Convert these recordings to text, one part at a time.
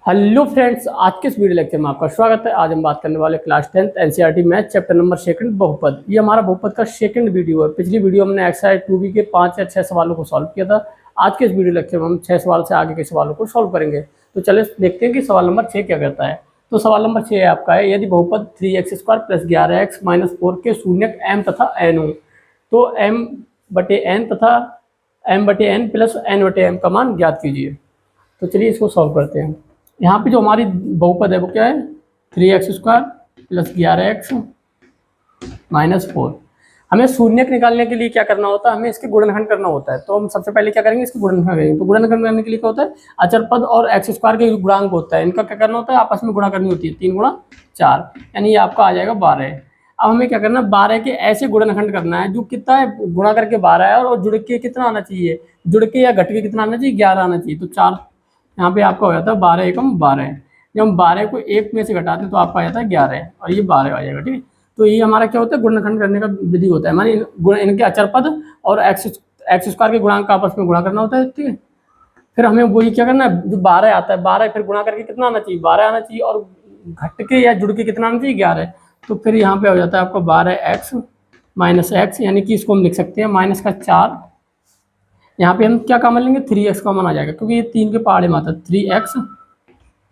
Hello friends, आज के इस वीडियो लेक्चर में आपका स्वागत है। आज हम बात करने वाले class 10th NCERT math chapter number 2 बहुपद। ये हमारा बहुपद का सेकंड वीडियो है। पिछली वीडियो हमने एक्सरसाइज 2B के 5 या 6 सवालों को सॉल्व किया था। आज के इस वीडियो लेक्चर में हम 6 सवाल से आगे के सवालों को सॉल्व करेंगे। तो चले देखते हैं कि सवाल नंबर 6 क्या कहता है। तो सवाल नंबर 6 आपका है, यदि बहुपद 3x² + 11x - 4 के शून्यक m तथा n हो तो m/n तथा m/n + n/m का मान ज्ञात कीजिए। तो चलिए इसको सॉल्व करते हैं। यहाँ पे जो हमारी बहुपद है वो क्या है, 3x² + 11x - 4। हमें शून्यक निकालने के लिए क्या करना होता है, हमें इसके गुणनखंड करना होता है। तो हम सबसे पहले क्या करेंगे, इसके गुणनखंड करेंगे। तो गुणनखंड करने के लिए क्या होता है, अचर पद और x² के गुणांक होता है, इनका क्या करना होता है, आपस में गुणा करनी होती है। 3 × 4 यानी ये आपका आ जाएगा 12। अब हमें क्या करना है, 12 के ऐसे गुणनखंड करना है जो कितना है, गुणा करके 12 है और जुड़ के कितना आना चाहिए, जुड़ के या घट के कितना आना चाहिए, 11 आना चाहिए। तो 4 यहाँ पे आपका हो जाता है 12 एकम 12। जब हम 12 को 1 में से घटाते हैं तो आपका आ जाता है 11 और ये 12 आ जाएगा। ठीक है, तो ये हमारा क्या होता है, गुणनखंड करने का विधि होता है। मानी इनके अचर पद और x² के गुणांक का आपस में गुणा करना होता है। ठीक है, फिर हमें वही क्या करना है, जो 12 आता है 12 फिर गुणा करके कितना आना चाहिए, 12 आना चाहिए और घट के या जुड़ के कितना आना चाहिए, 11। तो फिर यहाँ पे हो जाता है आपका 12x - x, यानी कि इसको हम लिख सकते हैं -4। यहाँ पे हम क्या कॉमन लेंगे, 3x कॉमन आ जाएगा क्योंकि ये 3 के पहाड़े में आता है। 3x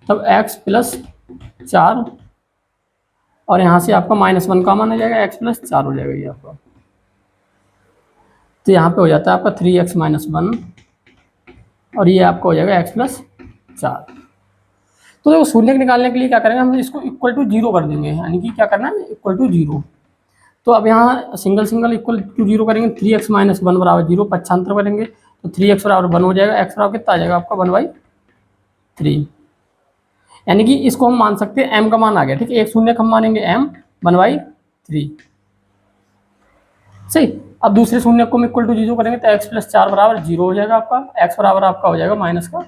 तब x + 4 और यहाँ से आपका -1 कॉमन आ जाएगा, x + 4 हो जाएगा ये आपका। तो यहाँ पे हो जाता है आपका 3x - 1 और ये आपका हो जाएगा x + 4। तो देखो शून्यक निकालने के लिए क्या करेंगे, हम इसको इक्वल टू 0 कर देंगे, यानी कि क्या करना है, इक्वल टू 0। तो अब यहाँ सिंगल इक्वल टू 0 करेंगे। 3x - 1 = 0, पक्षांतर करेंगे तो 3x = 1 हो जाएगा, x बराबर कितना आ जाएगा आपका 1/3। यानी कि इसको हम मान सकते हैं m का मान आ गया। ठीक है, एक शून्य हम मानेंगे m 1/3। सही। अब दूसरे शून्य को हम इक्वल टू 0 करेंगे तो x + 4 = 0 हो जाएगा आपका, x बराबर आपका हो जाएगा -4।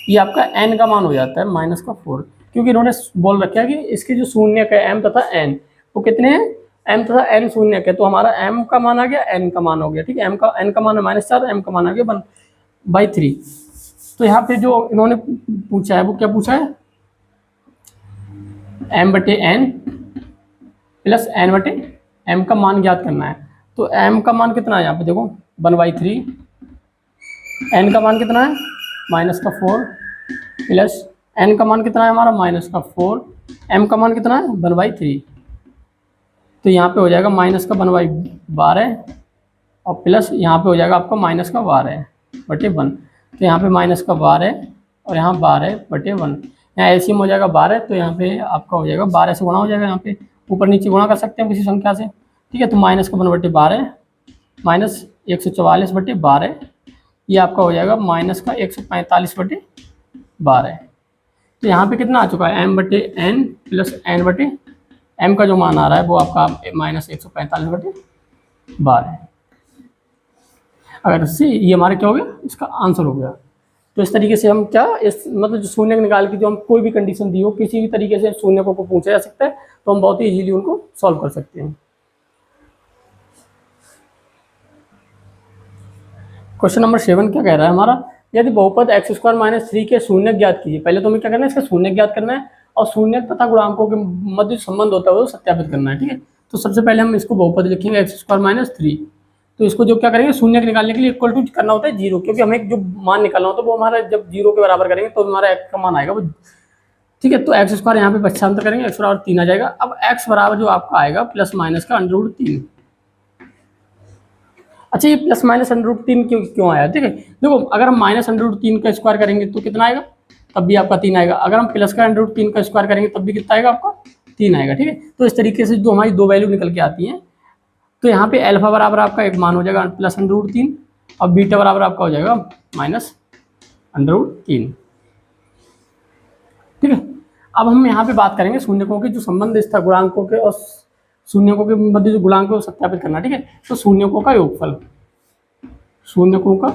ये आपका n का मान हो जाता है -4, क्योंकि इन्होंने बोल रखा है कि इसके जो शून्यक है m तथा n वो कितने हैं, m तथा n शून्यक है। तो हमारा m का मान आ गया, n का मान हो गया। ठीक है, n का मान है -4, m का मान आ गया 1/3। तो यहाँ पे जो इन्होंने पूछा है वो क्या पूछा है, m/n + n/m का मान ज्ञात करना है। तो m का मान कितना है, यहाँ पे देखो 1/3, n का मान कितना है -4 प्लस n का मान कितना है हमारा -4, m का मान कितना है 1/3। तो यहाँ पे हो जाएगा -1/12 और प्लस यहाँ पे हो जाएगा आपका -12/1। तो यहाँ पे -12 और यहाँ 12/1। यहाँ एलसीएम हो जाएगा 12, तो यहाँ पे आपका हो जाएगा 12 से गुणा हो जाएगा। यहाँ पे ऊपर नीचे गुणा कर सकते हैं किसी संख्या से। ठीक है, तो -1/12 -144/12, ये आपका हो जाएगा -145/12। तो यहाँ पे कितना आ चुका है, m/n + n/m का जो मान आ रहा है वो आपका -145/12। अगर से ये हमारे क्या हो गया, इसका आंसर हो गया। तो इस तरीके से हम क्या, इस मतलब जो शून्यक निकाल के जो हम कोई भी कंडीशन दी हो, किसी भी तरीके से शून्यकों को पूछा जा सकता है, तो हम बहुत ही इजीली उनको सॉल्व कर सकते हैं। क्वेश्चन नंबर 7 क्या कह रहा है हमारा, यदि बहुपद x² - 3 के शून्यक ज्ञात कीजिए। पहले तो हमें क्या करना है, इसका शून्यक ज्ञात करना है और शून्यक तथा गुणांकों के मध्य संबंध होता है वो सत्यापित करना है। ठीक है, तो सबसे पहले हम इसको बहुपद लिखेंगे x² - 3। तो इसको जो क्या करेंगे, शून्यक निकालने के लिए इक्वल टू करना होता है 0, क्योंकि हमें जो मान निकालना होता है वो हमारा जब 0 के बराबर करेंगे तो हमारा x का मान आएगा वो। ठीक है, तो x² यहाँ पे पक्षांतर करेंगे, x = 3 आ जाएगा। अब x बराबर जो आपका आएगा प्लस माइनस का √3। अच्छा, ये प्लस माइनस √3 क्यों आया, ठीक है, देखो अगर हम -√3 का स्क्वायर करेंगे तो कितना आएगा, तब भी आपका 3 आएगा। अगर हम प्लस का √3 का स्क्वायर करेंगे तब भी कितना आएगा आपका 3 आएगा। ठीक है, तो इस तरीके से जो हमारी दो वैल्यू निकल के आती हैं, तो यहाँ पे अल्फा बराबर आपका एक मान हो जाएगा +√3 और बीटा बराबर आपका हो जाएगा -√3। ठीक है, अब हम यहाँ पे बात करेंगे शून्यकों के जो संबंध स्थिर गुणांकों के और शून्यकों के मध्य जो गुणांक को सत्यापित करना। ठीक है, तो शून्यकों का योगफल, शून्यकों का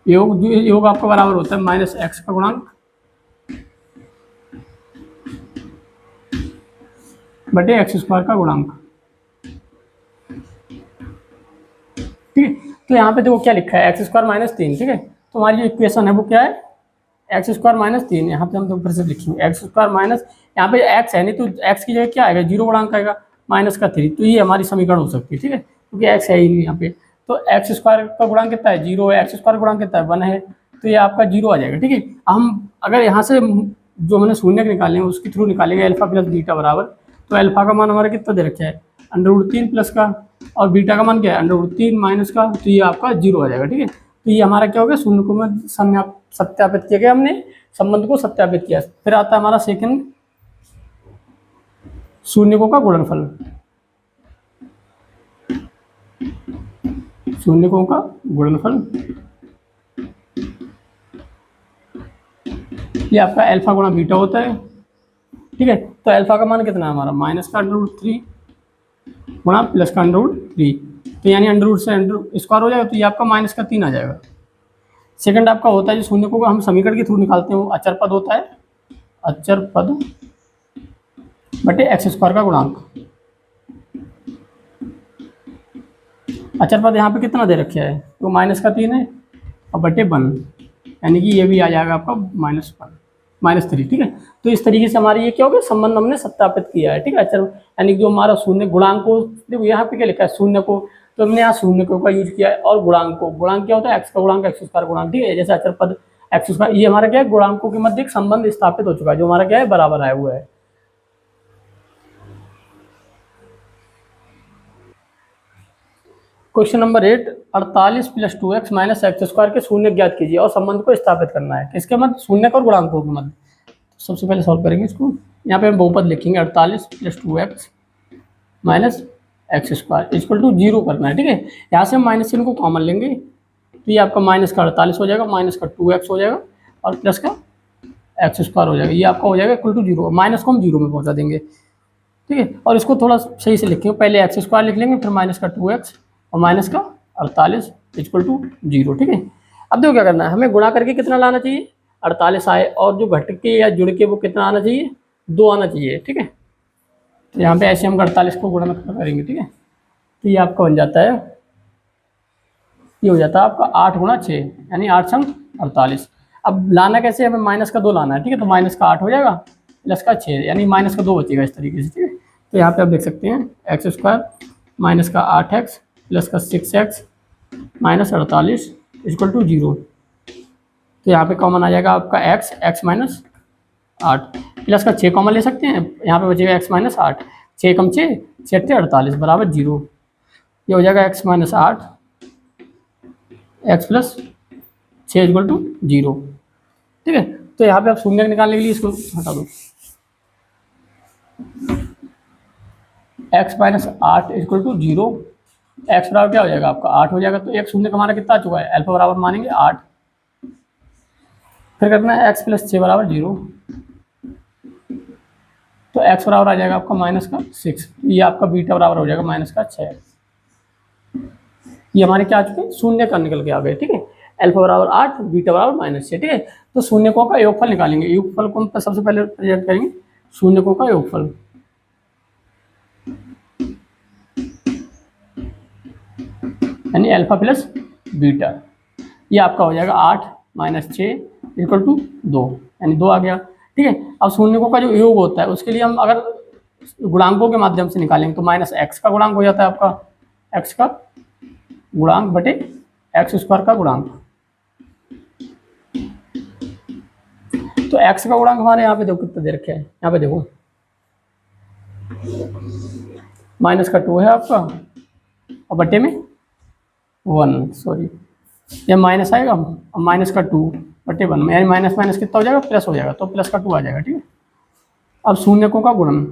योग आपका बराबर होता है -x का गुणांक बटे x² का गुणांक। ठीक है, तो यहाँ पे देखो क्या लिखा है, x² - 3। ठीक है, तो हमारी जो इक्वेशन है वो क्या है, एक्स स्क्वायर माइनस 3, यहाँ पे हम तो फिर से लिखेंगे एक्स स्क्वायर माइनस, यहाँ पे एक्स है नहीं तो एक्स की जगह क्या आएगा, 0 गुणांक आएगा माइनस का 3, तो ये हमारी समीकरण हो सकती है, ठीक है, क्योंकि एक्स है ही नहीं यहाँ पे। तो एक्स स्क्वायर का गुणांक कितना है, 0 है, एक्स स्क्वायर गुणांक कितना है, 1 है, तो ये आपका 0 आ जाएगा, ठीक है। हम अगर यहाँ से जो मैंने शून्य निकाले हैं उसके थ्रू निकालेंगे अल्फा प्लस बीटा बराबर, तो अल्फा का मान हमारा कितना दे रखा है, √3 प्लस का, और बीटा का मान क्या है, √3 माइनस का, तो ये आपका 0 आ जाएगा, ठीक है। तो ये हमारा क्या हो गया, शून्य को में सत्यापित किया गया, हमने संबंध को सत्यापित किया। फिर आता है हमारा सेकंड, शून्यकों का गुणनफल, शून्यकों का गुणनफल, ये आपका अल्फा गुणा बीटा होता है, ठीक है। तो अल्फा का मान कितना है हमारा, माइनस का √3 गुणा प्लस का √3, तो यानी अंडर से अंडर स्क्वायर हो जाएगा, तो ये आपका माइनस का 3 आ जाएगा। सेकंड आपका होता है जो शून्यकों का हम समीकरण के थ्रू निकालते हैं, वो अचर पद होता है, अचर पद बटे एक्स स्क्वायर का गुणांक। अचर पद यहाँ पे कितना दे रखा है, तो माइनस का 3 है और बटे 1, यानी कि ये भी आ जाएगा आपका -3, ठीक है। तो इस तरीके से हमारी ये क्या हो गया, संबंध हमने सत्यापित किया है, ठीक है। अचर यानी कि जो हमारा शून्य गुणांक को, देखो यहाँ पे क्या लिखा है शून्य को, तो हमने यहाँ शून्य का यूज किया है, और गुणांक को, गुणांक क्या होता है, एक्स का गुणांक एक्स स्क्वायर गुणांक, ठीक है। जैसे अचर पद एक्स स्क्वायर, ये हमारा क्या है, गुणांकों के मध्य एक संबंध स्थापित हो चुका है, जो हमारा क्या है, बराबर आया हुआ है। Question number 8, 48 + 2x - x square के शून्य ज्ञात कीजिए और संबंध को स्थापित करना है। किसके मध्य, शून्य और गुणांकों के मध्य। सबसे पहले सॉल्व करेंगे इसको, यहाँ पे हम बहुपद लिखेंगे 48 + 2x - एक्स स्क्वायर = 0 करना है, ठीक है। यहाँ से हम माइनस चिन्ह को कॉमन लेंगे, तो ये आपका माइनस का 48 हो जाएगा, माइनस का 2x हो जाएगा और प्लस का एक्स स्क्वायर हो जाएगा, ये आपका हो जाएगा =0, माइनस को हम 0 में पहुँचा देंगे, ठीक है। और इसको थोड़ा सही से लिखेंगे, पहले एक्स स्क्वायर लिख लेंगे, फिर माइनस का 2x और माइनस का 48 = 0, ठीक है। अब देखो क्या करना है, हमें गुणा करके कितना लाना चाहिए, 48 आए, और जो घट के या जुड़ के वो कितना आना चाहिए, 2 आना चाहिए, ठीक है। तो यहाँ पे ऐसे हम 48 को गुणा करेंगे, ठीक है। तो ये आपका बन जाता है, ये हो जाता है आपका 8 × 6 यानी 8 × 48। अब लाना कैसे, हमें माइनस का 2 लाना है, ठीक है। तो माइनस का 8 हो जाएगा प्लस का 6 यानी माइनस का 2 बचेगा, इस तरीके से, ठीक है। तो यहाँ पे आप देख सकते हैं एक्स स्क्वायर माइनस का 8x प्लस का 6x - 48 = 0। तो यहाँ पे कॉमन आ जाएगा आपका x माइनस 8 प्लस का 6 कॉमन ले सकते हैं, यहाँ पे बचेगा x - 8, 6 कम 6 6 48 बराबर 0। ये हो जाएगा x - 8 x प्लस 6 = 0, ठीक है। तो यहाँ पे आप शून्य निकालने के लिए इसको हटा दो, x - 8 = 0, x बराबर क्या हो जाएगा आपका 8 हो जाएगा। तो एक शून्य का हमारा कितना आ चुका है, अल्फा बराबर मानेंगे 8, फिर करना है x प्लस 6 बराबर 0, तो x बराबर आ जाएगा आपका -6, ये आपका बीटा बराबर हो जाएगा -6। ये हमारे क्या आ चुके हैं, शून्य का निकल के आ गए, ठीक है। अल्फा बराबर 8, बीटा बराबर -6, ठीक है। तो शून्यकों का योगफल निकालेंगे, योगफल को हम सबसे पहले प्रेजेंट करेंगे, शून्यकों का योगफल, यानी अल्फा प्लस बीटा, ये आपका हो जाएगा 8 - 6 = 2, यानी 2 आ गया, ठीक है। अब शून्यकों का जो योग होता है उसके लिए हम अगर गुणांकों के माध्यम से निकालेंगे तो -x का गुणांक हो जाता है आपका, x का गुणांक बटे एक्स स्क्वायर का गुणांक। तो x का गुणांक हमारे यहाँ पे देखो कितना दे रखे हैं, यहाँ पे देखो माइनस का 2 है आपका और बटे में 1, सॉरी ये माइनस आएगा, अब माइनस का 2 बटे 1 में, यानी माइनस माइनस कितना हो जाएगा, प्लस हो जाएगा, तो प्लस का 2 आ जाएगा, ठीक है। अब शून्यकों का गुणन,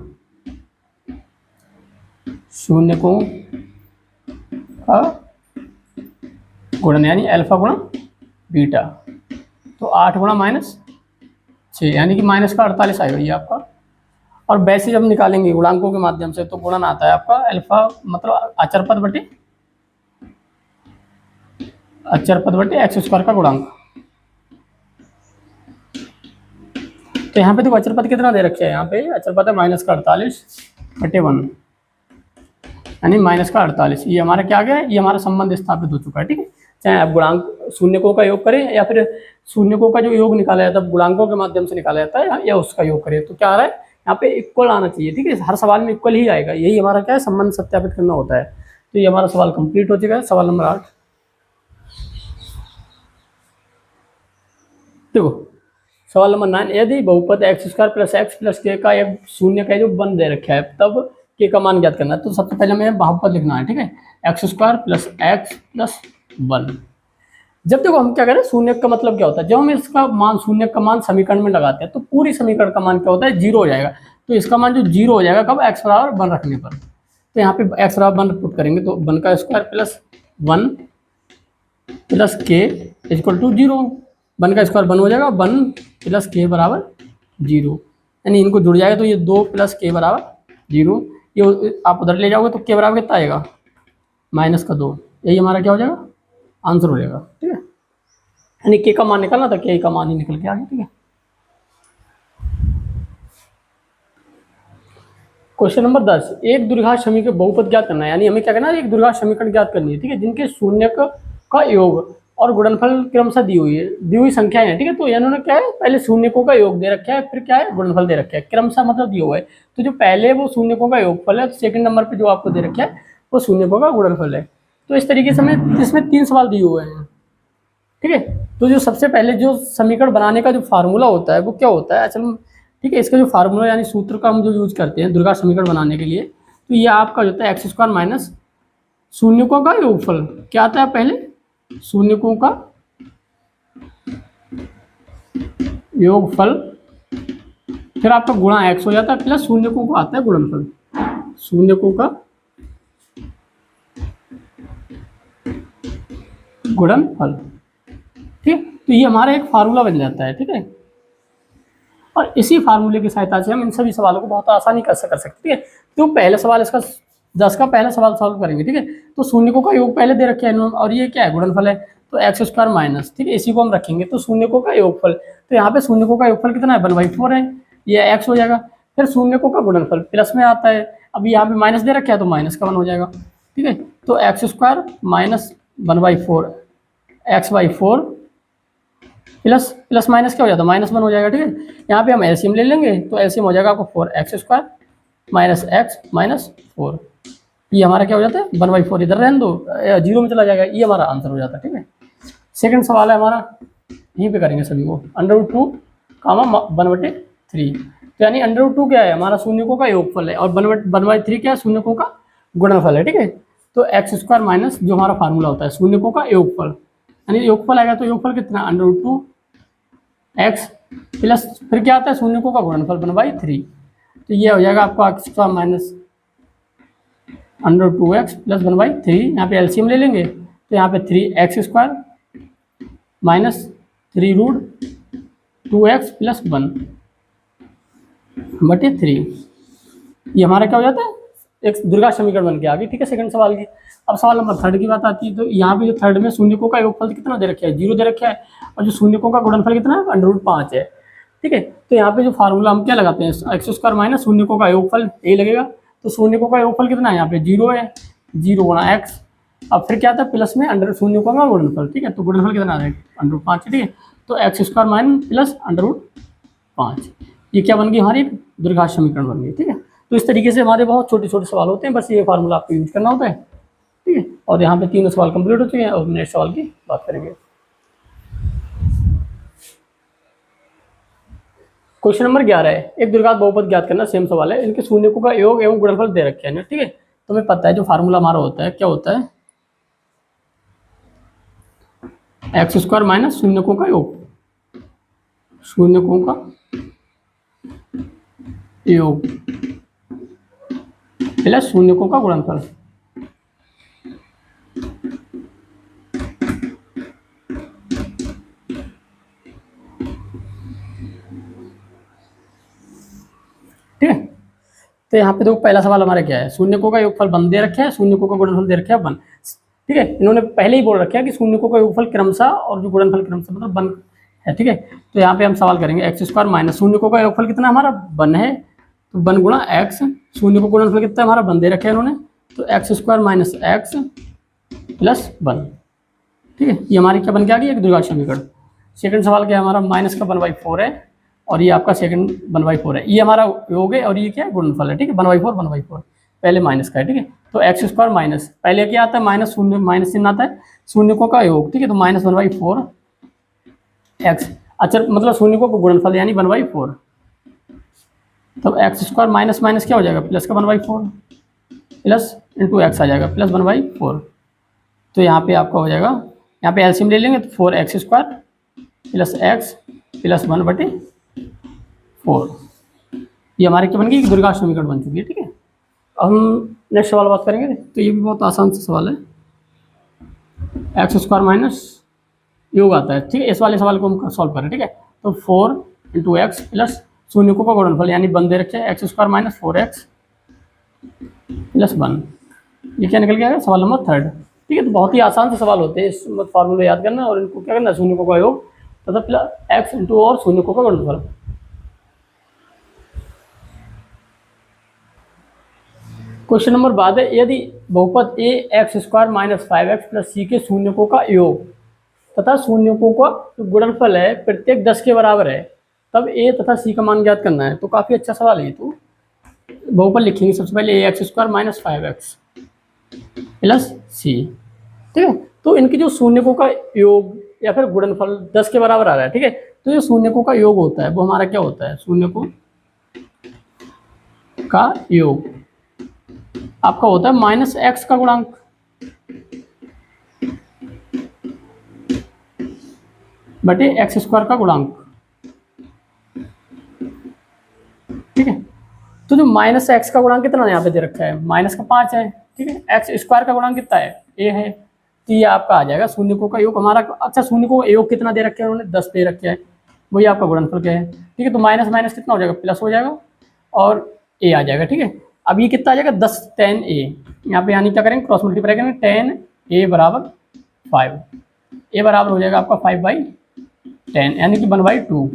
शून्यकों का गुणन यानी अल्फा गुणा बीटा, तो 8 × -6 यानी कि माइनस का 48 आएगा ये आपका। और वैसे जब निकालेंगे गुणांकों के माध्यम से तो गुणन आता है आपका अल्फा मतलब अचरपद बटे एक्स स्क्वायर का गुणांक। तो यहाँ पे देखो अचरपद कितना दे रखे हैं, यहाँ पे अचरपद है -48 बटे 1 यानी -48, ये हमारा क्या आ गया है, ये हमारा संबंध स्थापित हो चुका है, ठीक है। चाहे आप गुणांक शून्यकों का योग करें या फिर शून्यकों का जो योग निकाला जाता है गुणांकों के माध्यम से निकाला जाता है या उसका योग करें, तो क्या आ रहा है यहाँ पे इक्वल आना चाहिए। ठीक है, हर सवाल में इक्वल ही आएगा, यही हमारा क्या है संबंध सत्यापित करना होता है। तो ये हमारा सवाल कंप्लीट हो चुका है। सवाल नंबर 8 देखो, सवाल नंबर 9, यदि बहुपद x² + x + k का एक शून्य का जो बन दे रखा है तब k का मान ज्ञात करना है। तो सबसे पहले हमें बहुपद लिखना है। ठीक है, x² + x + 1। जब देखो हम क्या करें, शून्य का मतलब क्या होता है, जब हम इसका मान शून्य का मान समीकरण में लगाते हैं तो पूरी समीकरण का मान क्या होता है 0 हो जाएगा। तो इसका मान जो 0 हो जाएगा कब, x = 1 रखने पर। तो यहाँ पे x = 1 पुट करेंगे तो 1 का स्क्वायर + 1 + k = 0। 1 का स्क्वायर 1 हो जाएगा, 1 + k = 0, यानी इनको जुड़ जाएगा तो ये 2 + k = 0। ये आप उधर ले जाओगे तो k बराबर कितना आएगा, -2। यही हमारा क्या हो जाएगा, आंसर हो जाएगा। ठीक है, यानी k का मान निकालना था, k का मान ही निकल के आ गया। ठीक है, क्वेश्चन नंबर 10, एक द्विघात समीकरण बहुपद ज्ञात करना है। यानी हमें क्या करना है, एक द्विघात समीकरण ज्ञात करनी है। ठीक है, जिनके शून्य का योग और गुणनफल क्रमशः दी हुई है, दी हुई संख्याएं हैं। ठीक है, तो इन्होंने क्या है, पहले शून्यकों का योग दे रखा है, फिर क्या है गुणनफल दे रखा है, क्रमशः मतलब दिया हुआ है। तो जो पहले वो शून्यकों का योगफल है, सेकंड नंबर पे जो आपको दे रखा है वो शून्यकों का गुणनफल है। तो इस तरीके से हमें इसमें 3 सवाल दिए हुए हैं। ठीक है, तो जो सबसे पहले जो समीकरण बनाने का जो फार्मूला होता है वो क्या होता है, असल। ठीक है, इसका जो फार्मूला यानी सूत्र का हम जो यूज करते हैं द्विघात समीकरण बनाने के लिए, तो ये आपका जो होता है x² - शून्यकों का योगफल। क्या आता है, पहले शून्यकों का योगफल, फिर आपका गुणा x हो जाता है, प्लस शून्यकों का आता है गुणनफल, शून्यकों का गुणनफल। ठीक, तो ये हमारा एक फार्मूला बन जाता है। ठीक है, और इसी फार्मूले की सहायता से हम इन सभी सवालों को बहुत आसानी कर सकते हैं। ठीक है, तो पहले सवाल इसका 10 का पहला सवाल सॉल्व करेंगे। ठीक है, तो शून्यकों का योग पहले दे रखे हैं और ये क्या है, गुणनफल है, तो x² माइनस, ठीक है, इसी को हम रखेंगे तो शून्यकों का योगफल। तो यहाँ पे शून्यकों का योगफल कितना है, 1/4 है, ये x हो जाएगा। फिर शून्यकों का गुणनफल प्लस में आता है, अब यहाँ पे माइनस दे रखा है तो माइनस का 1 हो जाएगा। ठीक है, तो x² minus 1/4 x/4 plus minus क्या हो जाता है, -1 हो जाएगा। ठीक है, यहाँ पे हम एलसीएम ले लेंगे तो एलसीएम हो जाएगा आपको 4x² माइनस x माइनस 4। ये हमारा क्या हो जाता है, 1/4 इधर रहने दो, 0 में चला जाएगा, ये हमारा आंसर हो जाता है। ठीक है, सेकंड सवाल है हमारा, यहीं पे करेंगे सभी को, √2, 1/3। तो यानी √2 क्या है, हमारा शून्यकों का योगफल है, और 1/3 क्या है, शून्यकों का गुणनफल है। ठीक है, तो x² माइनस जो हमारा फार्मूला होता है शून्यकों का योगफल, यानी योगफल आएगा तो योगफल कितना, √2x प्लस फिर क्या आता है शून्यकों का गुणनफल 1/3। तो ये हो जाएगा आपका x² माइनस √2x प्लस 1/3। यहाँ पे एलसीएम ले लेंगे तो यहाँ पे 3x² माइनस 3√2x प्लस 1/3। ये हमारा क्या हो जाता है, एक द्विघात समीकरण बन के आ गई। ठीक है, सेकंड सवाल की। अब सवाल नंबर 3 की बात आती है, तो यहाँ पे जो थर्ड में शून्यकों का योगफल कितना दे रखा है, 0 दे रखा है, और जो शून्यकों का गुणनफल कितना है, √5 है। ठीक है, तो यहाँ पे जो फार्मूला हम क्या लगाते हैं, x² माइनस शून्यकों का योगफल, यही लगेगा। तो शून्यकों का योगफल कितना है, यहाँ पे 0 है, 0 गुणा x, अब फिर क्या आता है प्लस में शून्यकों का गुणनफल। ठीक है, तो गुणनफल कितना आ जाएगा, √5। ठीक है, तो x² माइनस प्लस √5, ये क्या बन गई, हमारी द्विघात समीकरण बन गई। ठीक है, तो इस तरीके से हमारे बहुत छोटे छोटे सवाल होते हैं, बस ये फार्मूला आपको यूज करना होता है। ठीक है, और यहाँ पे 3 सवाल कंप्लीट हो चुके हैं, और नेक्स्ट सवाल की बात करेंगे। क्वेश्चन नंबर 11 है, एक द्विघात बहुपद ज्ञात करना, सेम सवाल है, इनके शून्यकों का योग एवं गुणनफल दे रखे हैं। ठीक है, तो हमें पता है जो फार्मूला हमारा होता है क्या होता है, x² माइनस शून्यकों का योग, शून्यकों का योग प्लस शून्यकों का गुणनफल। ठीक है, तो यहाँ पे देखो पहला सवाल हमारा क्या है, शून्यकों का योगफल 1 दे रखा है, शून्यकों का गुणनफल दे रखा है 1। ठीक है, इन्होंने पहले ही बोल रखा है कि शून्यकों का योगफल क्रमशः और जो गुणनफल क्रमशः मतलब 1 है। ठीक है, तो यहाँ पे हम सवाल करेंगे x² माइनस शून्यकों का योगफल कितना हमारा 1 है, तो 1 गुणा x, शून्यकों का गुणनफल कितना हमारा 1 दे रखा है इन्होंने, तो x² माइनस x प्लस 1। ठीक है। ये हमारी क्या बन के आ गई, एक द्विघात समीकरण। सेकंड सवाल क्या है हमारा, माइनस का 1/4 है और ये आपका सेकंड 1/4 है। ये हमारा योग है और ये क्या है, गुणनफल है। ठीक है, 1/4 पहले माइनस का है। ठीक है, तो एक्स स्क्वायर माइनस पहले क्या आता है, माइनस शून्य, माइनस चिन्ह आता है, शून्य का योग। ठीक है, तो -1/4 एक्स, अच्छा मतलब शून्य को गुणनफल यानी 1/4, तब एक्स स्क्वायर माइनस माइनस क्या हो जाएगा, प्लस का 1/4 प्लस इंटू एक्स आ जाएगा प्लस 1/4। तो यहाँ पे आपका हो जाएगा, यहाँ पे एलसीएम ले लेंगे तो 4x² प्लस एक्स प्लस 1/4। ये हमारे क्या बन गई, द्विघात समीकरण बन चुकी है। ठीक है, अब हम नेक्स्ट सवाल बात करेंगे। तो ये भी बहुत आसान सा सवाल है, एक्स स्क्वायर माइनस योग आता है। ठीक है, इस वाले सवाल को हम सॉल्व करें। ठीक है, तो 4 × एक्स प्लस शून्य को का गुणनफल यानी बन दे रखे x square minus 4x plus 1। ये क्या निकल गया, सवाल नंबर 3। ठीक है, तो बहुत ही आसान से सवाल होते हैं, इस फॉर्मूला याद करना और इनको क्या करना, शून्य को का योग तथा प्लस एक्स इंटू और शून्य को का गुणनफल। क्वेश्चन नंबर बाद है, यदि बहुपद a x square minus 5x plus c के शून्यकों का योग तथा शून्यकों का गुणनफल है प्रत्येक 10 के बराबर है, तब ए तथा सी का मान ज्ञात करना है। तो काफ़ी अच्छा सवाल है। तो बहुपद लिखेंगे सबसे पहले a x square minus 5x plus c. ठीक है, तो इनकी जो शून्यकों का योग या फिर गुणनफल 10 के बराबर आ रहा है। ठीक है, तो जो शून्यकों का योग होता है वो हमारा क्या होता है, शून्यकों का योग आपका होता है -x का गुणांक बटे एक्स स्क्वायर का गुणांक। ठीक है, तो जो -x का गुणांक कितना यहाँ पे दे रखा है, -5 है। ठीक है, एक्स स्क्वायर का गुणांक कितना है, a है, तो ये आपका आ जाएगा शून्यकों का योग हमारा। अच्छा, शून्यकों का योग कितना दे रखे हैं उन्होंने, 10 दे रखे हैं, वही आपका गुणनफल क्या है। ठीक है, तो माइनस माइनस कितना हो जाएगा, प्लस हो जाएगा और a आ जाएगा। ठीक है, अब ये कितना आ जाएगा, 10 tan a, यहाँ पे यानी क्या करेंगे, क्रॉस मल्टीप्लाई करेंगे, tan a बराबर 5, a बराबर हो जाएगा आपका 5/10 यानी कि 1/2,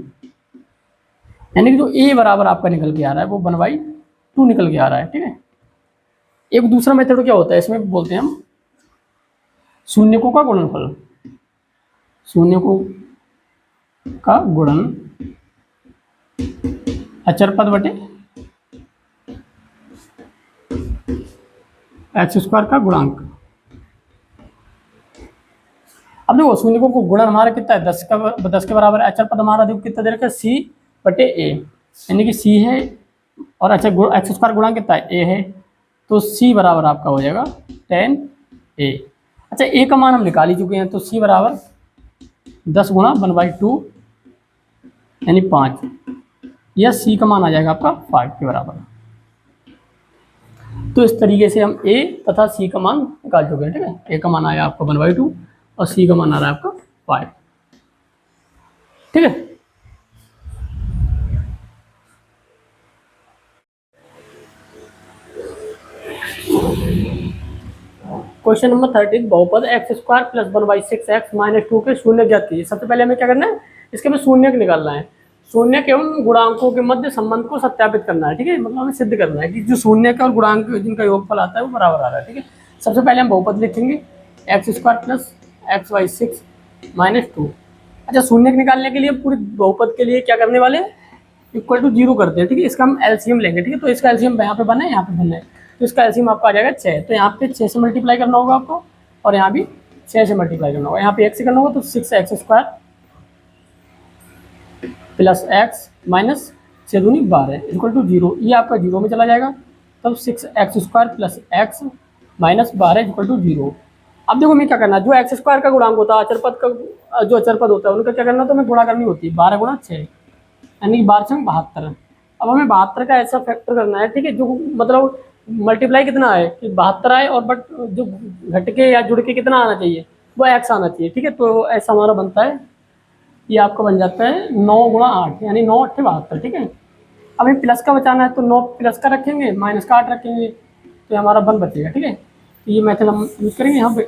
यानी कि जो a बराबर आपका निकल के आ रहा है वो 1/2 निकल के आ रहा है। ठीक है, एक दूसरा मेथड क्या होता है, इसमें बोलते हैं हम शून्यकों का गुणनफल, शून्यकों का गुणन अचर पद बटे एक्स स्क्वायर का गुणांक। अब देखो शून्यकों को गुणन हमारा कितना है, 10 के बराबर। अचर पद हमारा देखो कितना दे रखा है, c बटे a, यानी कि c है और अच्छा एक्स स्क्वायर गुणांक कितना है, a है, तो c बराबर आपका हो जाएगा tan a। अच्छा, a का मान हम निकाल ही चुके हैं, तो c बराबर 10 गुणा 1/2 यानी 5, या c का मान आ जाएगा आपका 5 के बराबर। तो इस तरीके से हम a तथा c का मान निकाल चुके हैं। ठीक है, a का मान आया आपका 1/2 और c का मान आ रहा है आपका 5। ठीक है, क्वेश्चन नंबर 13, बहुपद x square plus 1/6x minus 2 के शून्य ज्ञात कीजिए। सबसे पहले हमें क्या करना है, इसके में शून्य निकालना है, शून्य एवं गुणांकों के मध्य संबंध को सत्यापित करना है। ठीक है, मतलब हमें सिद्ध करना है कि जो शून्य का और गुणांक जिनका योगफल आता है वो बराबर आ रहा है। ठीक है, सबसे पहले हम बहुपद लिखेंगे x square plus x/6 minus 2। अच्छा, शून्य निकालने के लिए पूरे बहुपद के लिए क्या करने वाले हैं, इक्वल टू 0 करते हैं। ठीक है, इसका हम एलसीएम लेंगे। ठीक है, तो इसका एलसीएम यहाँ पे बना है, यहाँ पे बना है, तो इसका एलसीएम आपका आ जाएगा 6। तो यहाँ पे 6 से मल्टीप्लाई करना होगा आपको और यहाँ भी 6 से मल्टीप्लाई करना होगा। यहाँ पे 1 से करना होगा तो 6x² प्लस x माइनस 6 दूनी 12 इक्वल टू 0। ये आपका 0 में चला जाएगा, तब 6x² plus x minus 12 equal to 0। अब देखो हमें क्या करना है, जो एक्स स्क्वायर का गुणांक होता है, अचरपद का जो अचरपद होता है उनका क्या करना, तो हमें गुणा करनी होती है 12 गुणा 6 यानी कि 12 से 72। अब हमें 72 का ऐसा फैक्टर करना है। ठीक है, जो मतलब मल्टीप्लाई कितना है कि 72 आए और बट जो घट के या जुड़ के कितना आना चाहिए, वो एक्स आना चाहिए। ठीक है, तो ऐसा हमारा बनता है, ये आपका बन जाता है 9 गुणा 8 यानी 9 8 72। ठीक है, अब हमें प्लस का बचाना है तो 9 प्लस का रखेंगे, माइनस का 8 रखेंगे, तो हमारा 1 बचेगा। ठीक है, तो ये मेथड हम यूज करेंगे यहाँ पे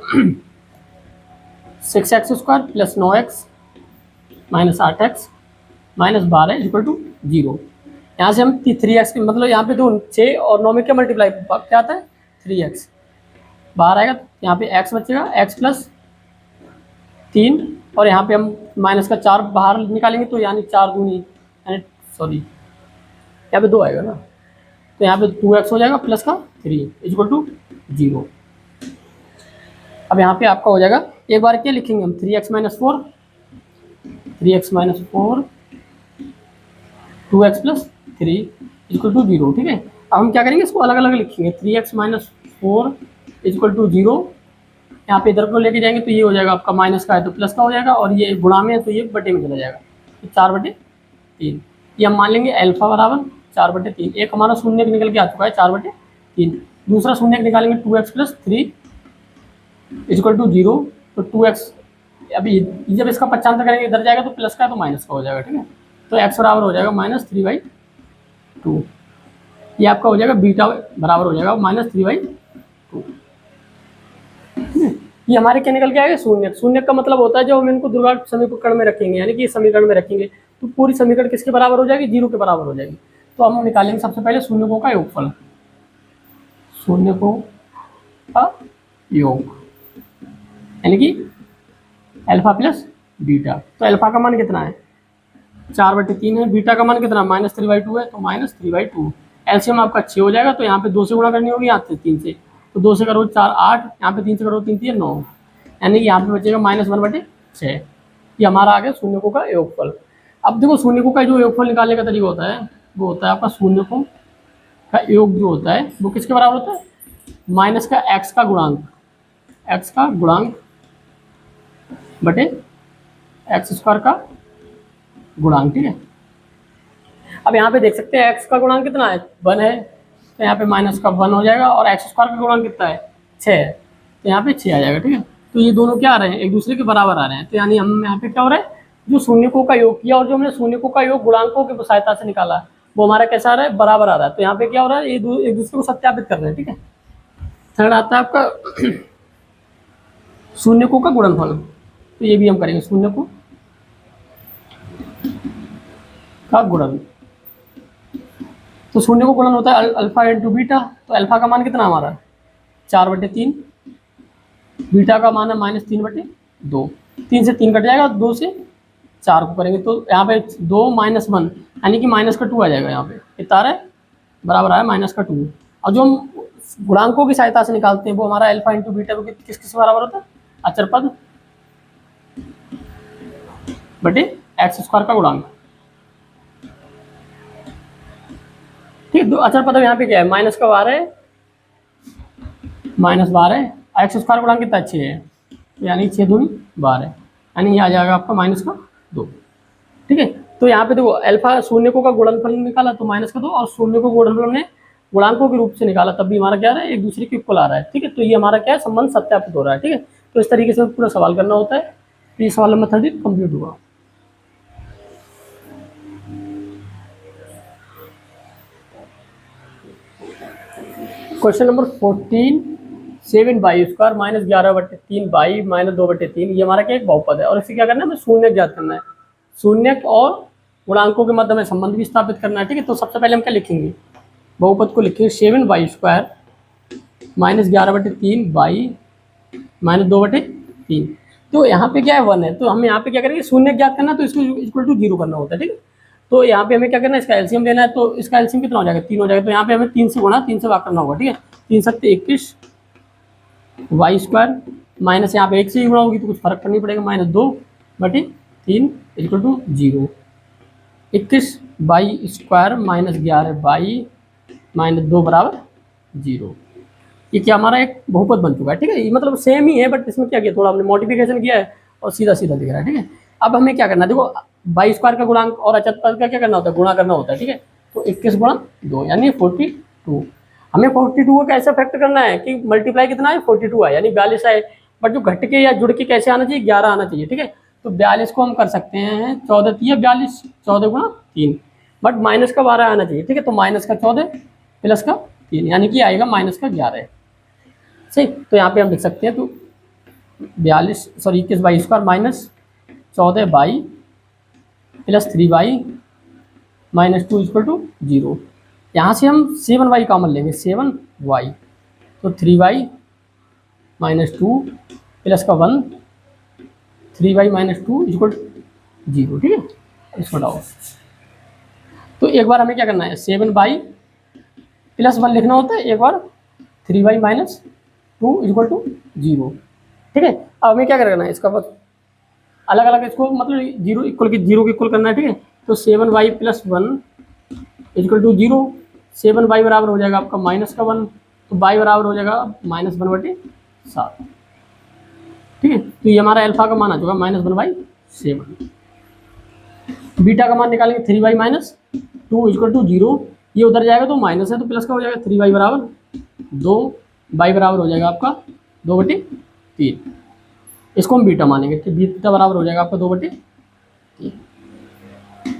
6x² plus 9x minus 8x minus 12 equal to 0। यहाँ से हम 3x मतलब यहाँ पे 2 6 और 9 में क्या मल्टीप्लाई क्या आता है 3x, बाहर आएगा तो यहाँ पे x बचेगा, x प्लस 3, और यहाँ पे हम माइनस का 4 बाहर निकालेंगे तो यानी 4 दूनी यानी सॉरी यहाँ पे 2 आएगा ना, तो यहाँ पे 2x हो जाएगा प्लस का 3 इक्वल टू 0। अब यहाँ पे आपका हो जाएगा, एक बार क्या लिखेंगे हम 3x minus 4 2x plus 3 equal to 0। ठीक है, अब हम क्या करेंगे, इसको अलग अलग लिखेंगे। 3x माइनस 4 इक्वल टू 0, यहाँ पे इधर को लेके जाएंगे तो ये हो जाएगा आपका माइनस का है तो प्लस का हो जाएगा, और ये गुणा में है तो ये बटे में चला जाएगा, तो 4/3। ये हम मान लेंगे अल्फा बराबर 4/3। एक हमारा शून्य निकल के आ चुका है 4/3, दूसरा शून्य निकालेंगे 2x प्लस 3 इक्वल टू 0। तो 2x अभी जब इसका 95 करेंगे इधर जाएगा तो प्लस का है तो माइनस का हो जाएगा। ठीक है, तो x बराबर हो जाएगा -3/2। ये आपका हो जाएगा बीटा बराबर हो जाएगा -3/2। ये हमारे क्या निकल के आएगा, शून्य। शून्य का मतलब होता है जब हम इनको द्विघात समीकरण में रखेंगे, यानी कि समीकरण में रखेंगे तो पूरी समीकरण किसके बराबर हो जाएगी, 0 के बराबर हो जाएगी। तो हम निकालेंगे सबसे पहले शून्यकों का योगफल, शून्यकों का योग यानी कि अल्फा प्लस बीटा। तो अल्फा का मान कितना है 4/3 है, बीटा का मान कितना -3/2 है, तो -3/2। एलसीएम आपका 6 हो जाएगा, तो यहाँ पे 2 से गुणा करनी होगी, यहाँ से 3 से, तो 2 से करो 4 8, यहाँ पे 3 से करो 3 3 9, यानी कि यहाँ पे बचेगा -1/6। ये हमारा आ गया शून्यकों का योगफल। अब देखो शून्यकों का जो योगफल निकालने का तरीका होता है वो होता है आपका शून्यकों का योग जो होता है वो किसके बराबर होता है, माइनस का x का गुणांक बटे x² का गुणांक। ठीक है, अब यहाँ पे देख सकते हैं x का गुणांक कितना है 1 है, तो यहाँ पे माइनस का 1 हो जाएगा, और x² का गुणांक कितना है 6 है, तो यहाँ पे 6 आ जाएगा। ठीक है, तो ये दोनों क्या आ रहे हैं, एक दूसरे के बराबर आ रहे हैं, तो यानी हम यहाँ पे क्या हो रहा है, जो शून्यकों का योग किया और जो हमने शून्यकों का योग गुणांकों की सहायता से निकाला वो हमारा कैसा आ रहा है, बराबर आ रहा है। तो यहाँ पे क्या हो रहा है, ये एक दूसरे को सत्यापित कर रहे हैं। ठीक है, थर्ड आता है आपका शून्यकों का गुणनफल, तो ये भी हम करेंगे शून्यकों का गुणन। तो शून्य को गुणन होता है अल्फा इंटू बीटा, तो अल्फा का मान कितना हमारा 4/3, बीटा का मान है -3/2। 3 से 3 कट जाएगा, 2 से 4 को करेंगे तो यहाँ पे 2 - 1 यानी कि -2 आ जाएगा। यहाँ पे कितना है बराबर आया -2। और जो हम गुणांकों की सहायता से निकालते हैं वो हमारा अल्फा इंटू बीटा को किस किस बराबर होता है, अचर पद बटे x² का गुणांक। ठीक, दो अचर पद यहाँ पे क्या है, माइनस का 12 है, -12, x² गुणांक कितना 6 है, यानी 6 दूनी 12, यानी ये आ जाएगा आपका -2। ठीक है, तो यहाँ पे देखो अल्फा शून्यकों का गुणनफल निकाला तो -2, और शून्य को गुणनफल हमने गुणांकों के रूप से निकाला तब भी हमारा क्या है, एक दूसरे के इक्वल आ रहा है। ठीक है, तो ये हमारा क्या है, संबंध सत्यापित हो रहा है। ठीक है, तो इस तरीके से पूरा सवाल करना होता है। तो ये सवाल नंबर 30 कंप्लीट हुआ। क्वेश्चन नंबर 14, 7y² -11/3y -2/3, ये हमारा क्या एक बहुपद है, और इसे क्या करना है, हमें शून्य ज्ञात करना है। शून्य और गुणांकों के मध्य में संबंध भी स्थापित करना है। ठीक है, तो सबसे पहले हम क्या लिखेंगे, बहुपद को लिखेंगे 7y² -11/3y -2/3। तो यहाँ पे क्या है 1 है, तो हम यहाँ पे क्या करेंगे, शून्य ज्ञात करना है तो इसको इक्वल टू 0 करना होता है। ठीक है, तो यहाँ पे हमें क्या करना है, इसका एलसीएम लेना है, तो इसका एलसीएम कितना हो जाएगा 3 हो जाएगा, तो यहाँ पे हमें 3 से गुणा 3 से भाग करना होगा। ठीक है, 3 7 21 y² माइनस यहाँ पे 1 से ही गुणा होगी तो कुछ फर्क नहीं पड़ेगा, -2/3 इक्वल टू 0। 21y² -11y -2 बराबर 0। ये क्या हमारा एक बहुपद बन चुका है। ठीक है, ये मतलब सेम ही है, बट इसमें क्या किया, थोड़ा हमने मॉडिफिकेशन किया है और सीधा सीधा दिख रहा है। ठीक है, अब हमें क्या करना है, देखो y² का गुणांक और अचर पद का क्या करना होता है, गुणा करना होता है। ठीक है, तो 21 × 2 यानी 42। हमें 42 को कैसे फैक्टर करना है कि मल्टीप्लाई कितना है 42 है, यानी 42 है, बट जो घट के या जुड़ के कैसे आना चाहिए 11 आना चाहिए। ठीक है, तो 42 को हम कर सकते हैं 14 × 42, 14 × 3, बट माइनस का 12 आना चाहिए। ठीक है, तो -14 प्लस का 3 यानी कि आएगा -11। सही, तो यहाँ पे हम लिख सकते हैं, तो 21y² -14y plus 3y -2 equal to 0। यहाँ से हम 7y कॉमन लेंगे, 7y, तो 3y -2 प्लस का 1, 3y माइनस 2 इक्वल 0, ठीक है। इसको हटाओ। तो एक बार हमें क्या करना है, 7y प्लस 1 लिखना होता है, एक बार 3y माइनस 2 इक्वल टू 0, ठीक है। अब हमें क्या करना है, इसका बस अलग अलग इसको मतलब 0 के इक्वल करना है, ठीक है। तो 7y plus 1 equal to 0, 7y बराबर हो जाएगा आपका माइनस का 1, तो y बराबर हो जाएगा -1/7, ठीक है। तो ये हमारा अल्फा का मान आ चुका -1/7। बीटा का मान निकालेंगे 3y माइनस 2 इक्वल टू 0, ये उधर जाएगा तो माइनस है तो प्लस का हो जाएगा, 3y बराबर 2, y बराबर हो जाएगा आपका 2/3। इसको हम बीटा मानेंगे, तो बीटा बराबर हो जाएगा आपका 2/3,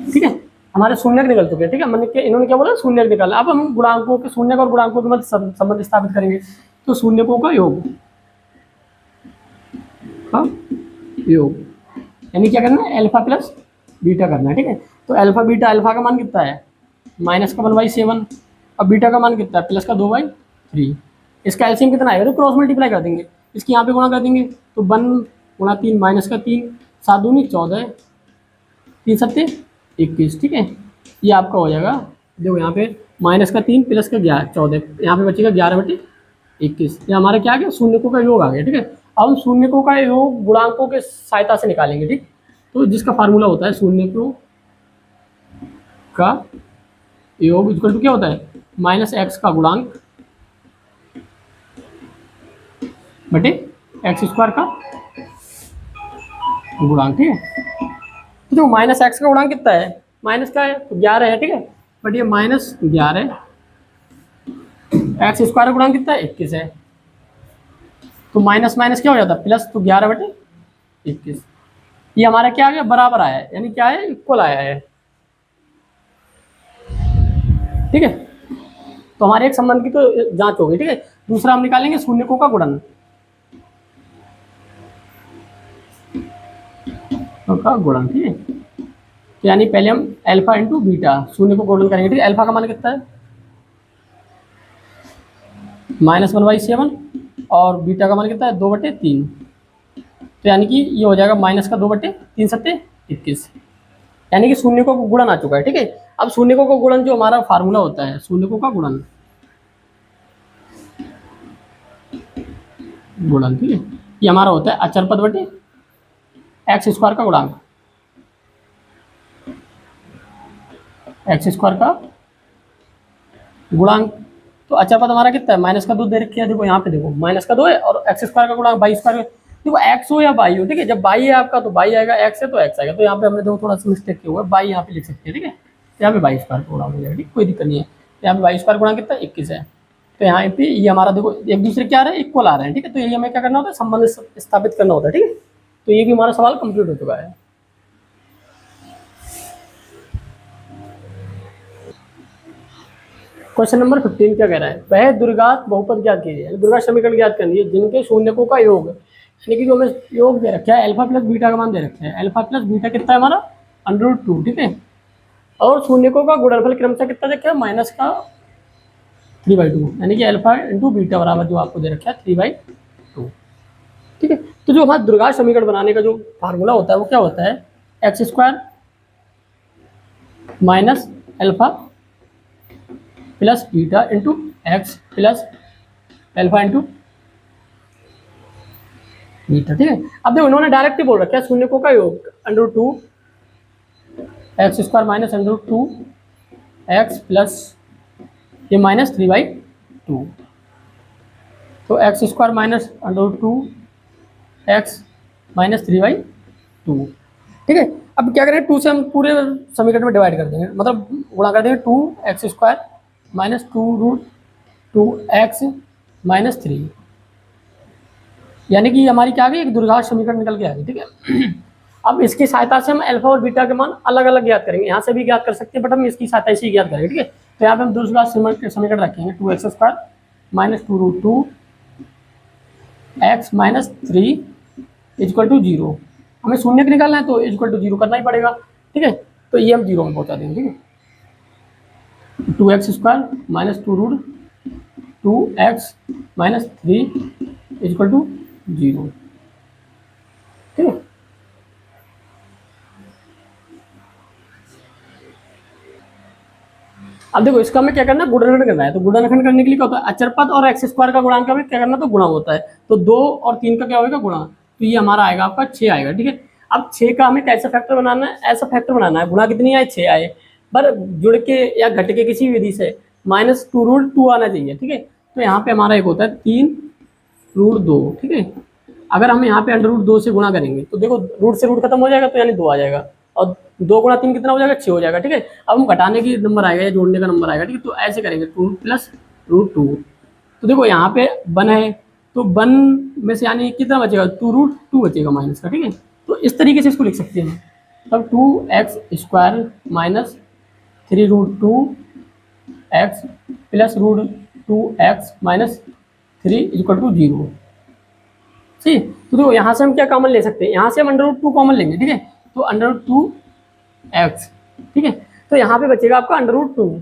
ठीक है। हमारे शून्य निकल चुके हैं, ठीक है। मैंने क्या, इन्होंने क्या बोला, शून्य निकाला। अब हम गुणांकों के, शून्य और गुणांकों के मध्य संबंध स्थापित करेंगे। तो शून्यकों का योग, यानी क्या करना है, अल्फा प्लस बीटा करना है, ठीक है। तो अल्फा बीटा, अल्फा का मान कितना है माइनस का 1/7, अब बीटा का मान कितना है प्लस का 2/3। इसका एलसीएम कितना आएगा, तो क्रॉस मल्टीप्लाई कर देंगे, इसकी यहाँ पे गुणा कर देंगे, तो 1 गुणा 3 माइनस का 3, 7 दूनी 14, 3 सत्ते 21, ठीक है। ये आपका हो जाएगा, देखो यहाँ पे माइनस का 3 प्लस का 14, यहाँ पे बचेगा 11/21। ये हमारा क्या आ गया, शून्यकों का योग आ गया, ठीक है। अब हम शून्यकों का योग गुणांकों के सहायता से निकालेंगे, ठीक। तो जिसका फार्मूला होता है शून्यकों का योग इक्वल टू क्या होता है, -x का गुणांक बटे x² का गुणांक, ठीक है। तो -x का गुणांक कितना है, माइनस का है तो 11 है, ठीक है। बट ये -11, x² का गुणांक कितना है 21 है, तो माइनस माइनस क्या हो जाता है प्लस, तो 11/21। ये हमारा क्या आ गया, बराबर आया है, यानी क्या है, इक्वल आया है, ठीक है। तो हमारे एक संबंध की तो जांच हो गई, ठीक है। दूसरा हम निकालेंगे शून्यकों का गुणन, ठीक है। यानी पहले हम अल्फा इंटू बीटा शून्य को गुणन करेंगे, ठीक है। अल्फा का मान कितना है -1/7 और बीटा का मान कितना है 2/3, तो यानी कि ये हो जाएगा माइनस का 2/3 सत्ते 21, यानी कि शून्यकों को गुणन आ चुका है, ठीक है। अब शून्यकों को गुणन जो हमारा फार्मूला होता है, शून्यकों का गुणन, ठीक है। ये हमारा होता है अचर पद बटे x² का गुणांक, x² का गुणांक। तो अचर पद हमारा कितना है, माइनस का 2 दे रखी है, देखो यहाँ पे देखो माइनस का 2 है, और x² का गुणांक y², देखो x हो या y हो, ठीक है। जब y है आपका तो y आएगा, x है तो x आएगा। तो यहाँ पे हमने देखो थोड़ा सा मिस्टेक किया हुआ है, y यहाँ पे लिख सकते हैं, ठीक है। यहाँ पे y² का गुणांक हो जाएगा, ठीक, कोई दिक्कत नहीं है। यहाँ पे y² गुणांक कितना 21 है, तो यहाँ पे ये हमारा देखो एक दूसरे क्या आ रहे हैं, इक्वल आ रहे हैं, ठीक है। तो ये हमें क्या करना होता है, संबंध स्थापित करना होता है, ठीक है। तो ये भी हमारा सवाल कंप्लीट हो चुका है। क्वेश्चन नंबर 15 क्या कह रहा है, वह द्विघात बहुपद ज्ञात कीजिए, द्विघात समीकरण ज्ञात करनी है जिनके शून्यकों का योग, यानी कि जो हमें योग दे रखा है अल्फा प्लस बीटा का मान दे रखा है, अल्फा प्लस बीटा कितना है हमारा √2, ठीक है। और शून्यकों का गुणनफल क्रमशः कितना देखा है, माइनस का 3/2, यानी कि अल्फा इंटू बीटा बराबर जो आपको दे रखा है 3/2, ठीक है। तो जो हमारा द्विघात समीकरण बनाने का जो फार्मूला होता है वो क्या होता है, x² minus alpha plus beta into x plus alpha into beta, ठीक है। अब देखो इन्होंने डायरेक्ट ही बोल रखा है शून्यकों का योग √2 x² माइनस √2 x प्लस ये -3/2, तो x² माइनस √2 x माइनस 3/2, ठीक है। अब क्या करें, 2 से हम पूरे समीकरण में डिवाइड कर देंगे, मतलब गुणा कर देंगे 2x² माइनस 2√2x माइनस 3, यानी कि हमारी क्या आ गई, एक द्विघात समीकरण निकल के आ गई, ठीक है। अब इसकी सहायता से हम अल्फा और बीटा के मान अलग अलग ज्ञात करेंगे, यहाँ से भी ज्ञात कर सकते हैं बट हम इसकी सहायता से ही ज्ञात करेंगे, ठीक है। तो यहाँ पे हम द्विघात समीकरण रखेंगे 2x² minus 2√2x minus 3 equal to 0। हमें शून्य निकालना है तो इक्वल टू 0 करना ही पड़ेगा, ठीक है। तो ये हम 0 में पहुँचा देंगे, ठीक है। 2x² minus 2√2x minus 3 equal to 0, ठीक है। अब देखो इसका हमें क्या करना है, गुणनखंड करना है। तो गुणनखंड करने के लिए क्या होता है, अचर पद और एक्स स्क्वायर का गुणांक हमें क्या करना, तो गुणा होता है। तो 2 और 3 का क्या होगा, गुणा। तो ये हमारा आएगा आपका 6 आएगा, ठीक है। अब 6 का हमें कैसा फैक्टर बनाना है, ऐसा फैक्टर बनाना है, गुणा कितनी आए, 6 आए, पर जुड़ के या घट के किसी विधि से -2√2 आना चाहिए, ठीक है। तो यहाँ पे हमारा एक होता है 3√2, ठीक है। अगर हम यहाँ पे √2 से गुणा करेंगे तो देखो रूट से रूट खत्म हो जाएगा, तो यानी 2 आ जाएगा, और 2 गुणा 3 कितना हो जाएगा, 6 हो जाएगा, ठीक है। अब हम घटाने की नंबर आएगा या जोड़ने का नंबर आएगा, ठीक है। तो ऐसे करेंगे 2 + √2। तो देखो यहाँ पे 1 है, तो 1 में से यानी कितना बचेगा, 2√2 बचेगा माइनस का, ठीक है। तो इस तरीके से इसको लिख सकते हैं। तब 2x² - 3√2x + √2x - 3 = 0। सही। तो देखो यहाँ से हम क्या कॉमन ले सकते हैं, यहाँ से हम √2 कॉमन लेंगे, ठीक है। तो √2x, ठीक है। तो यहाँ पे बचेगा आपका √2,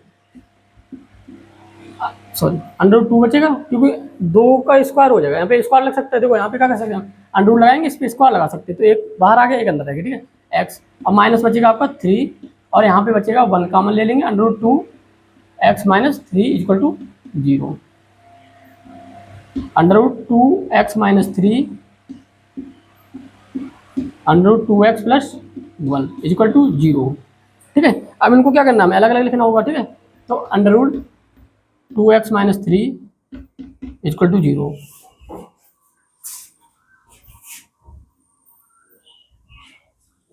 सॉरी √2 बचेगा, क्योंकि 2 का स्क्वायर हो जाएगा, यहाँ पे स्क्वायर लग सकता है। देखो यहाँ पे क्या कर सकते हैं हम, √ लगाएंगे, इस पे स्क्वायर लगा सकते हैं, तो एक बाहर आ गया, एक अंदर रहेगा, ठीक है, x। अब माइनस बचेगा आपका 3, और यहाँ पे बचेगा 1 कॉमन ले लेंगे, √2x - 3 = 0। √2x - 3 √2x + 1 = 0, ठीक है। अब इनको क्या करना है, हमें अलग अलग लिखना होगा, ठीक है। तो √2x - 3 = 0,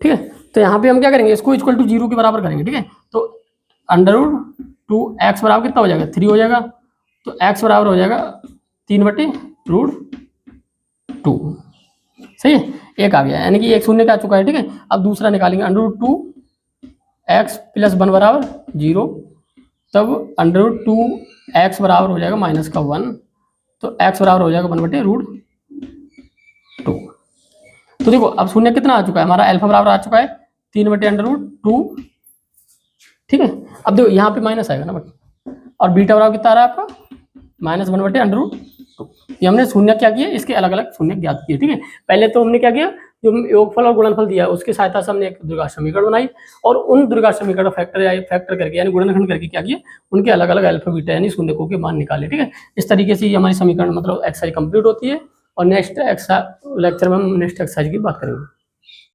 ठीक है। तो यहाँ पे हम क्या करेंगे, इसको =0 के बराबर करेंगे, ठीक है। तो √2x बराबर कितना हो जाएगा, 3 हो जाएगा। तो x बराबर हो जाएगा 3/√2, सही है। एक आ गया, यानी कि एक शून्य का आ चुका है, ठीक है। अब दूसरा निकालेंगे, √2x + 1 = 0। तब √2x बराबर हो जाएगा -1, तो x बराबर हो जाएगा 1/√2। तो देखो अब शून्य कितना आ चुका है, हमारा अल्फा बराबर आ चुका है 3/√2, ठीक है। अब देखो यहाँ पे माइनस आएगा ना बट, और बीटा बराबर कितना आ रहा है आपका, -1/√2। ये हमने शून्य क्या किया, इसके अलग अलग शून्य ज्ञात किए, ठीक है। पहले तो हमने क्या किया, जो योगफल और गुणनफल दिया उसकी सहायता से हमने एक द्विघात समीकरण बनाई, और उन द्विघात समीकरण फैक्टर करके यानी गुणनखंड करके क्या किया, उनके अलग अलग अल्फा बीटा यानी शून्यकों के मान निकाले, ठीक है। इस तरीके से ये हमारी समीकरण मतलब एक्सरसाइज कंप्लीट होती है, और नेक्स्ट लेक्चर में हम नेक्स्ट एक्सरसाइज की बात करेंगे।